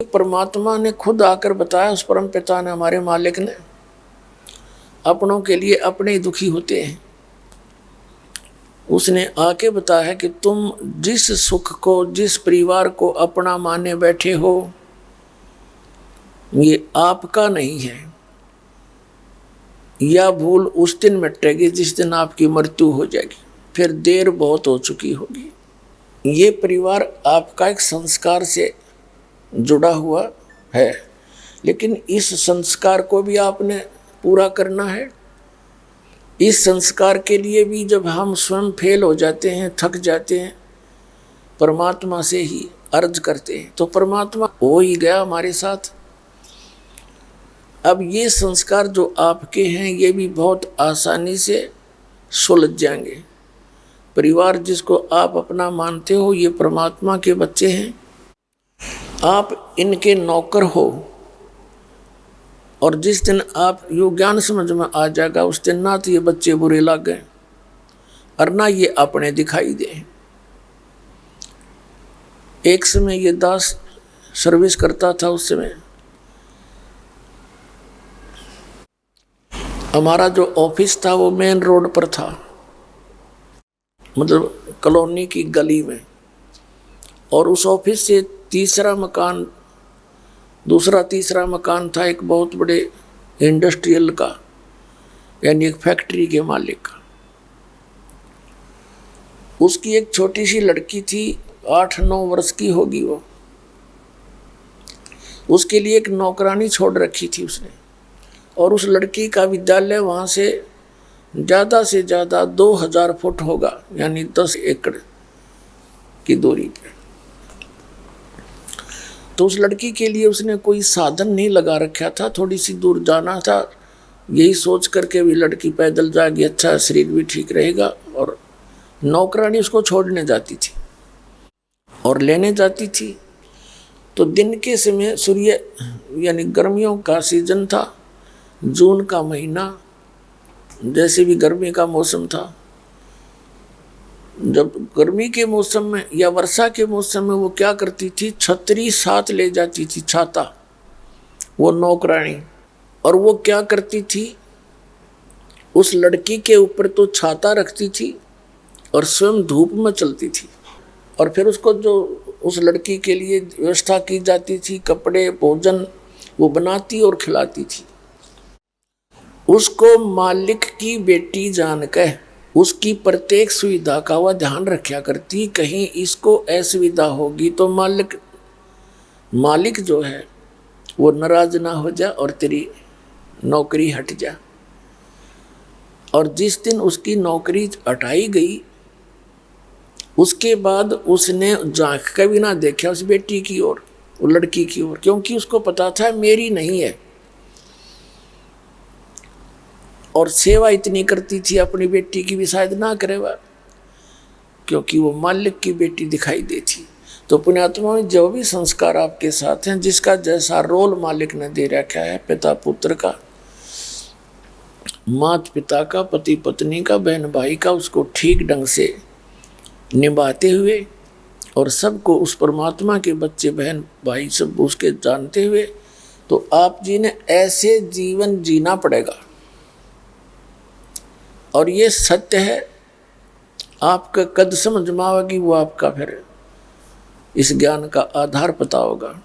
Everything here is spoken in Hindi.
परमात्मा ने खुद आकर बताया, उस परम पिता ने, हमारे मालिक ने, अपनों के लिए अपने ही दुखी होते हैं। उसने आके बताया कि तुम जिस सुख को, जिस परिवार को अपना माने बैठे हो, ये आपका नहीं है। यह भूल उस दिन मिटेगी जिस दिन आपकी मृत्यु हो जाएगी, फिर देर बहुत हो चुकी होगी। ये परिवार आपका एक संस्कार से जुड़ा हुआ है, लेकिन इस संस्कार को भी आपने पूरा करना है। इस संस्कार के लिए भी जब हम स्वयं फेल हो जाते हैं, थक जाते हैं, परमात्मा से ही अर्ज करते हैं, तो परमात्मा हो ही गया हमारे साथ। अब ये संस्कार जो आपके हैं, ये भी बहुत आसानी से सुलझ जाएंगे। परिवार जिसको आप अपना मानते हो, ये परमात्मा के बच्चे हैं, आप इनके नौकर हो। और जिस दिन आप यो ज्ञान समझ में आ जाएगा, उस दिन ना तो ये बच्चे बुरे लगे और ना ये अपने दिखाई दे। एक समय ये दास सर्विस करता था, उस समय हमारा जो ऑफिस था वो मेन रोड पर था, मतलब कॉलोनी की गली में। और उस ऑफिस से दूसरा तीसरा मकान था एक बहुत बड़े इंडस्ट्रियल का, यानी एक फैक्ट्री के मालिक का। उसकी एक छोटी सी लड़की थी, 8-9 वर्ष की होगी वो। उसके लिए एक नौकरानी छोड़ रखी थी उसने, और उस लड़की का विद्यालय वहाँ से ज़्यादा 2000 फुट होगा, यानी 10 एकड़ की दूरी पर। तो उस लड़की के लिए उसने कोई साधन नहीं लगा रखा था, थोड़ी सी दूर जाना था। यही सोच करके भी लड़की पैदल जाएगी, अच्छा शरीर भी ठीक रहेगा। और नौकरानी उसको छोड़ने जाती थी और लेने जाती थी। तो दिन के समय सूर्य, यानी गर्मियों का सीजन था, जून का महीना, जैसे भी गर्मी का मौसम था। जब गर्मी के मौसम में या वर्षा के मौसम में वो क्या करती थी, छतरी साथ ले जाती थी, छाता, वो नौकरानी। और वो क्या करती थी, उस लड़की के ऊपर तो छाता रखती थी और स्वयं धूप में चलती थी। और फिर उसको जो उस लड़की के लिए व्यवस्था की जाती थी, कपड़े, भोजन, वो बनाती और खिलाती थी। उसको मालिक की बेटी जानकर उसकी प्रत्येक सुविधा का वह ध्यान रखा करती, कहीं इसको असुविधा होगी तो मालिक जो है वो नाराज ना हो जा और तेरी नौकरी हट जा। और जिस दिन उसकी नौकरी हटाई गई, उसके बाद उसने झांक कर भी ना देखा उस बेटी की ओर, वो लड़की की ओर, क्योंकि उसको पता था मेरी नहीं है। और सेवा इतनी करती थी अपनी बेटी की भी शायद ना करे वह, क्योंकि वो मालिक की बेटी दिखाई देती। तो पुण्यात्मा में जो भी संस्कार आपके साथ हैं, जिसका जैसा रोल मालिक ने दे रखा है, पिता पुत्र का, माता पिता का, पति पत्नी का, बहन भाई का, उसको ठीक ढंग से निभाते हुए और सबको उस परमात्मा के बच्चे बहन भाई सब उसके जानते हुए, तो आप जी ने ऐसे जीवन जीना पड़ेगा। और ये सत्य है, आपका कद समझ में आएगी, वो आपका फिर इस ज्ञान का आधार पता होगा।